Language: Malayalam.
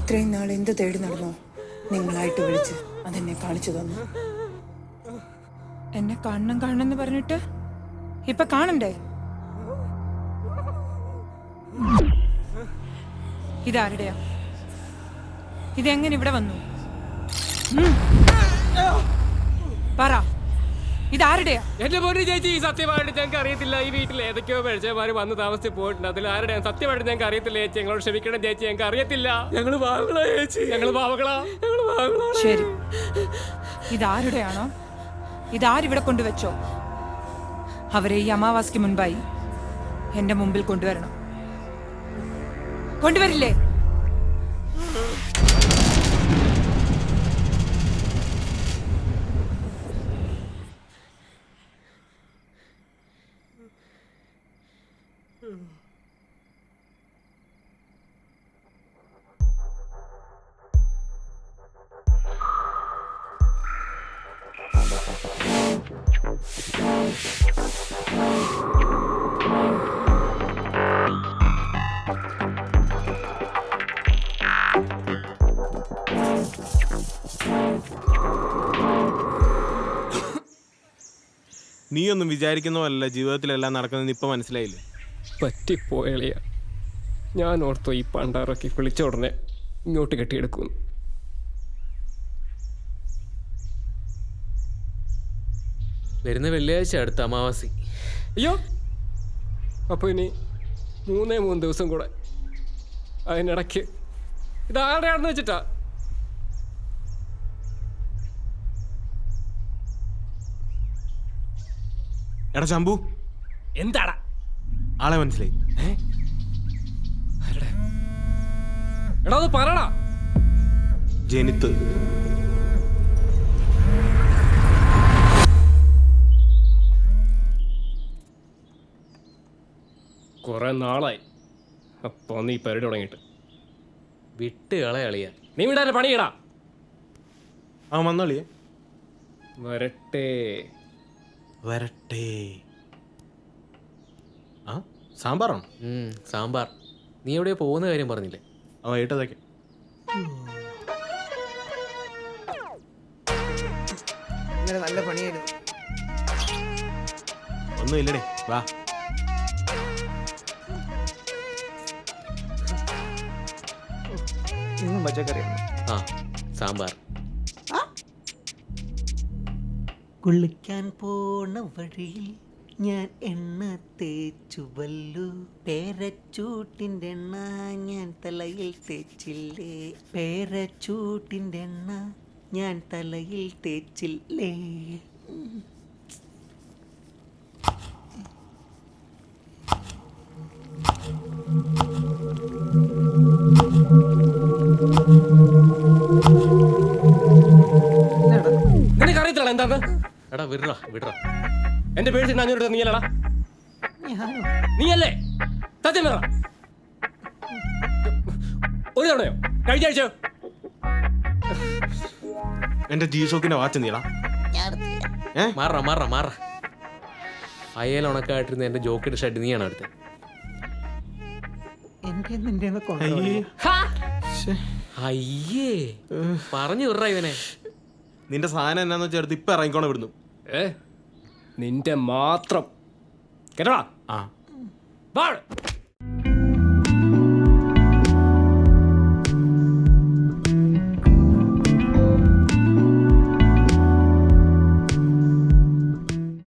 ഇത്രയും നാൾ എന്ത് തേടി നടന്നോ നിങ്ങളായിട്ട് വിളിച്ച് അതെന്നെ കാണിച്ചു തന്നു. എന്നെ കാണണം പറഞ്ഞിട്ട് ഇപ്പൊ കാണണ്ടേ? ഇതാരുടെയാ? ഇതെങ്ങനെ ഇവിടെ വന്നു? പറ, ഇതാരുടെയാ? എന്റെ പൊന്നു ചേച്ചി, സത്യമായിട്ട് ഞങ്ങൾക്ക് അറിയത്തില്ല. ഈ വീട്ടിൽ ഏതൊക്കെയോ പരിചയമാര് വന്ന് താമസിച്ച് പോയിട്ടുണ്ട്. അതിൽ ആരുടെയാണ് സത്യമായിട്ട് ഞങ്ങൾക്ക് അറിയത്തില്ല ചേച്ചി. ഞങ്ങളോട് ക്ഷമിക്കണം ചേച്ചി, ഞങ്ങൾക്ക് അറിയത്തില്ല. ഞങ്ങൾ പാവങ്ങളാ ചേച്ചി, ഞങ്ങൾ പാവങ്ങളാ. ശരി, ഇതാരുടെയാണോ? ഇതാരിവിടെ കൊണ്ടുവച്ചോ? അവരെ ഈ അമാവാസിക്ക് മുൻപായി എന്റെ മുമ്പിൽ കൊണ്ടുവരണം. കൊണ്ടുവരില്ലേ? നീയൊന്നും വിചാരിക്കുന്ന പോലല്ല ജീവിതത്തിലെല്ലാം നടക്കുന്നത് ഇപ്പൊ മനസ്സിലായില്ലേ? പറ്റിപ്പോയളിയ. ഞാൻ ഓർത്തോ ഈ പണ്ടാറൊക്കെ വിളിച്ച ഉടനെ ഇങ്ങോട്ട് കെട്ടിയെടുക്കും. വരുന്ന വെള്ളിയാഴ്ച അടുത്ത അമാവാസി. അയ്യോ, അപ്പോൾ ഇനി 3 ദിവസം കൂടെ. അതിനിടയ്ക്ക് ഇതാരുടെയാണെന്ന് വെച്ചിട്ടാ? എടാ ശംഭു, എന്താടാ? ആളെ മനസ്സിലായി? എടാ അത് പറടാ. ജനിത്ത്. കുറെ നാളായി അപ്പൊ നീ പരിപാടി തുടങ്ങിയിട്ട്. വിട്ട് കളയളിയ. നീ വിടാൻ പണിയിടാ. ആ വന്നോളിയേ. വരട്ടെ വരട്ടെ. ആ സാമ്പാറാണോ? സാമ്പാർ. നീ എവിടെയോ പോകുന്ന കാര്യം പറഞ്ഞില്ലേ? ആ വൈകിട്ടതൊക്കെ. നല്ല പണിയായിരുന്നു. ഒന്നും ഇല്ലടേ, വാ. ഇന്നും പച്ചക്കറിയാണ്. ആ സാമ്പാർ. കുളിക്കാൻ പോണ വഴിയിൽ ഞാൻ എണ്ണ തേച്ചുവല്ലു. പേരച്ചൂട്ടിൻ്റെ എണ്ണ ഞാൻ തലയിൽ തേച്ചില്ലേ. പേരച്ചൂട്ടിൻ്റെ എണ്ണ ഞാൻ തലയിൽ തേച്ചില്ലേ. നിനക്ക് അറിയത്തില്ല എന്താന്ന്? എടാ വിടറാ വിടറാ. എന്റെ പേര് അഞ്ഞൂറ് നീയല്ലടാ? നീയല്ലേ? സത്യം പറ. ഒരു തവണയോ കഴിഞ്ഞ ആഴ്ചയോ? എന്റെ ജി ഷോക്കിന്റെ വാച്ച് നീടാ. മാറാ മാറാ മാറാ. അയ്യൽ ഉണക്കായിട്ടിരുന്ന എന്റെ ജോക്കിന്റെ ഷർട്ട് നീയാണ് അടുത്ത്. അയ്യേ പറഞ്ഞു വിടറാ ഇവനെ. നിന്റെ സാധനം എന്നാന്ന് വെച്ചാൽ എടുത്ത് ഇപ്പൊ ഇറങ്ങിക്കോണം ഇവിടുന്നു. നിന്റെ മാത്രം കേട്ടോടാ. ആ വാ.